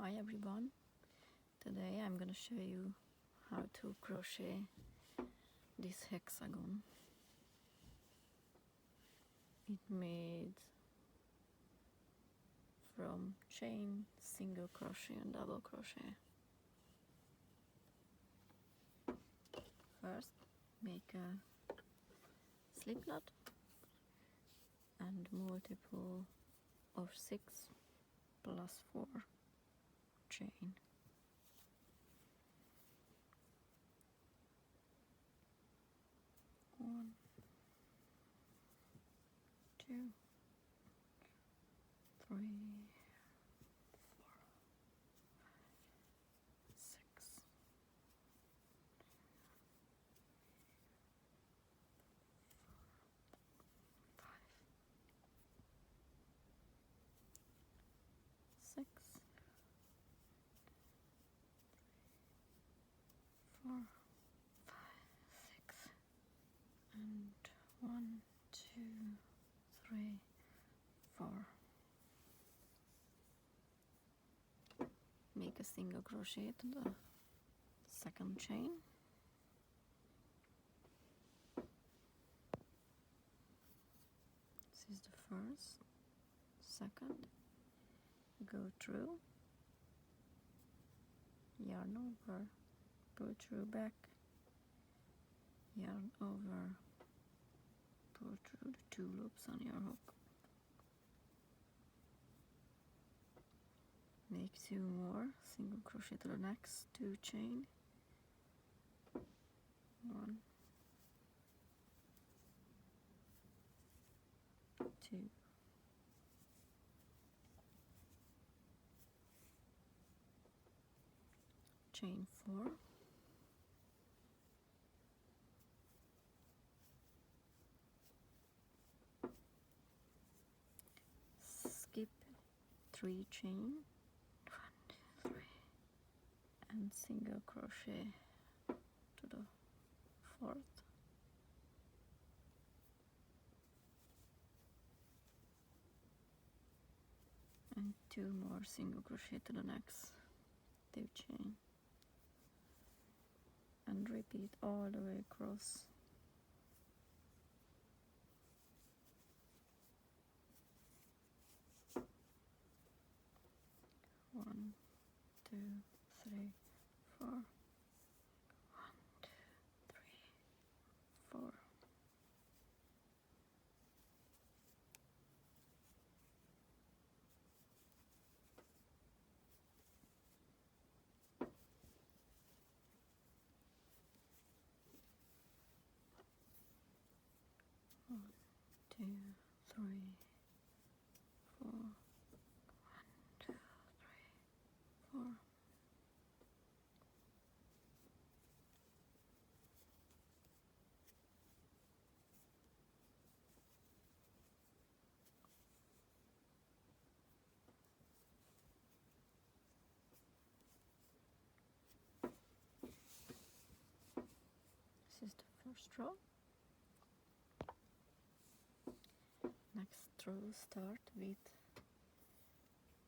Hi everyone, today I'm gonna show you how to crochet this hexagon. It made from chain, single crochet and double crochet. First make a slip knot and multiple of 6 plus 4 chain. One, two, three, 4, 6, 5, 6, 4, 5, 6, and 1, 2, 3, 4. Make a single crochet to the second chain. This is the first, second, go through, yarn over, pull through back, yarn over, pull through the 2 loops on your hook. Make 2 more, single crochet to the next 2 chain. 1, 2, chain 4, skip 3 chain, 1, 2, 3, and single crochet to the 4th. And 2 more single crochet to the next 2 chain, and repeat all the way across. One, 2, 3, 4. 1, 2, 3, 4. One, 2, 3, 4. 1, 2, 3, 4. This is the first row. Next row start with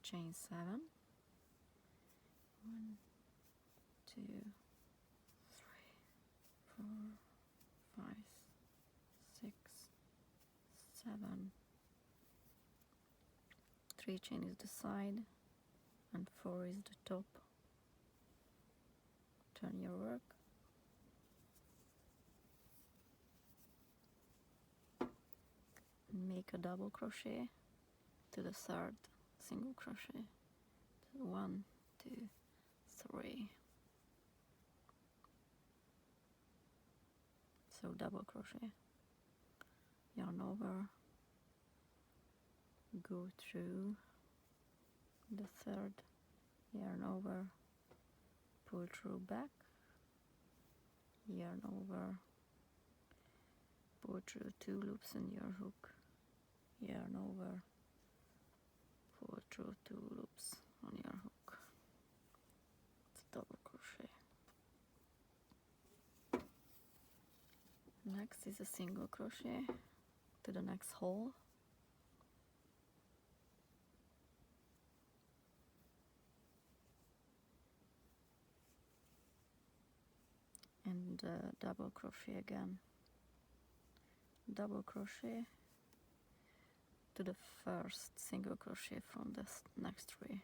chain 7. 1, 2, 3, 4, 5, 6, 7. 3 chain is the side and 4 is the top. Turn your work. Make a double crochet to the 3rd single crochet. 1, 2, 3. So double crochet, yarn over, go through the 3rd, yarn over, pull through back, yarn over, pull through 2 loops in your hook, yarn over, pull through 2 loops on your hook. It's double crochet. Next is a single crochet to the next hole. and double crochet again, double crochet to the first single crochet from the next three,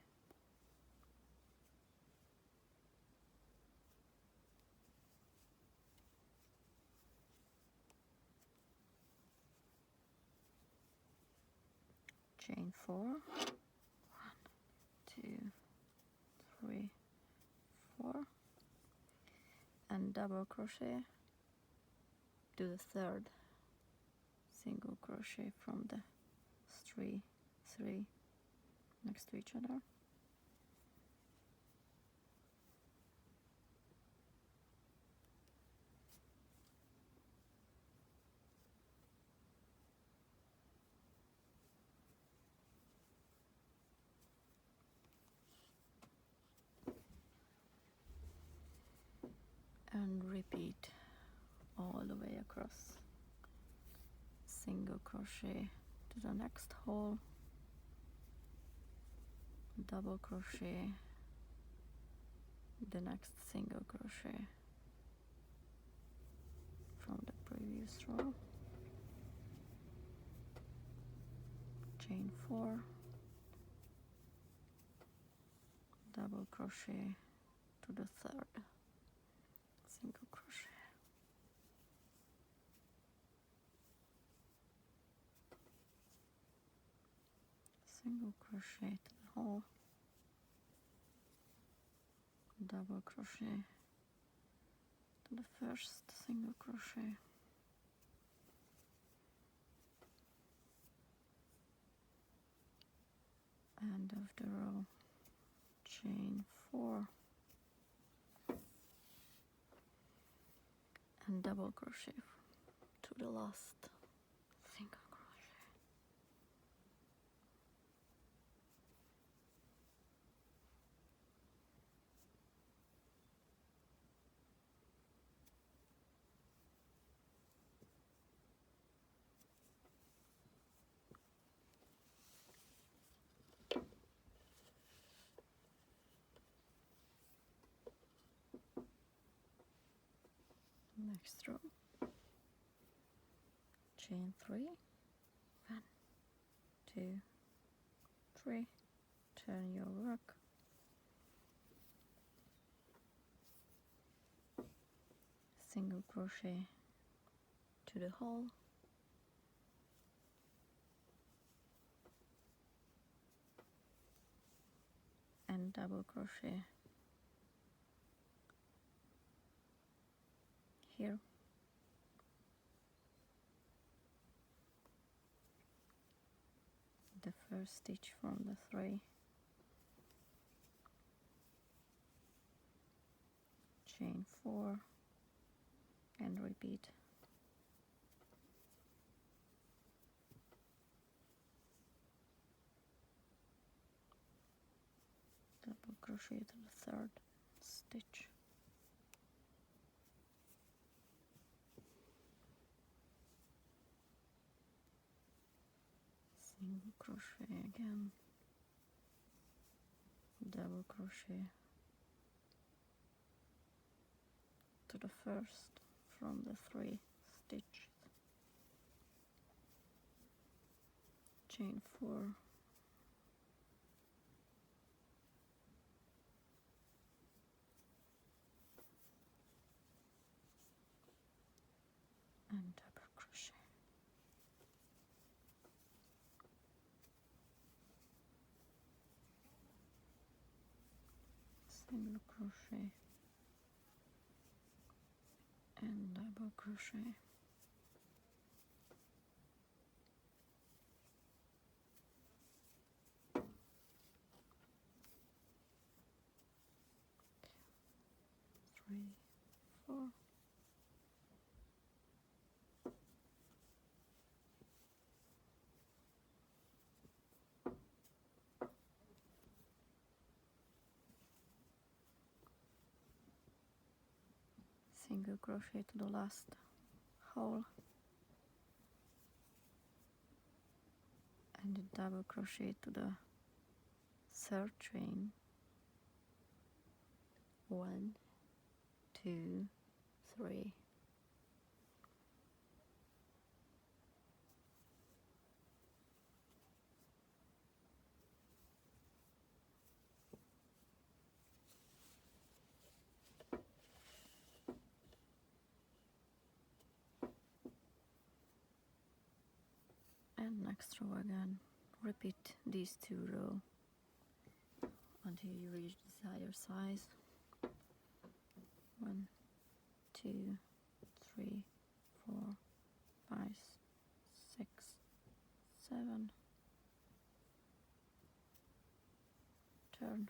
chain 4, 1, 2, 3, 4, and double crochet to the third single crochet from the three next to each other, and repeat all the way across. Single crochet to the next hole, double crochet the next single crochet from the previous row, chain 4, double crochet to the third single crochet, single crochet to the hole, double crochet to the first single crochet, end of the row, chain 4, and double crochet to the last single crochet. Next row, chain 3, 1, 2, 3, turn your work, single crochet to the hole, and double crochet here, the first stitch from the 3, chain 4, and repeat. Double crochet to the third stitch, single crochet again, double crochet to the first from the 3 stitches, chain 4, and double crochet, single crochet, and double crochet, three, 4, single crochet to the last hole, and a double crochet to the third chain, 1, 2, 3. And next row again, repeat these 2 rows until you reach desired size. 1, 2, 3, 4, 5, 6, 7. Turn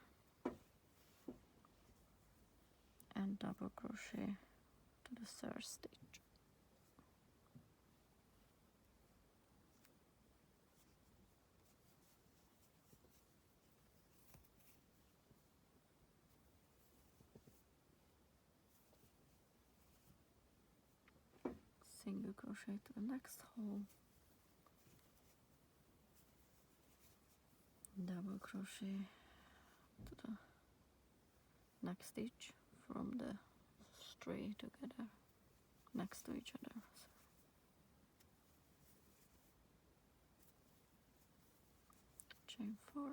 and double crochet to the 3rd stitch. Single crochet to the next hole, double crochet to the next stitch from the 3 together next to each other. Chain 4,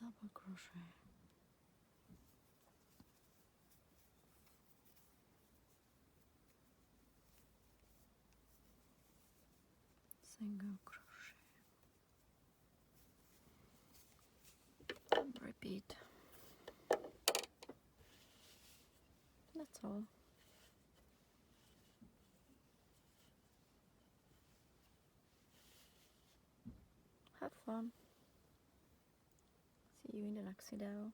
double crochet, single crochet, and repeat. That's all. Have fun. See you in the next video.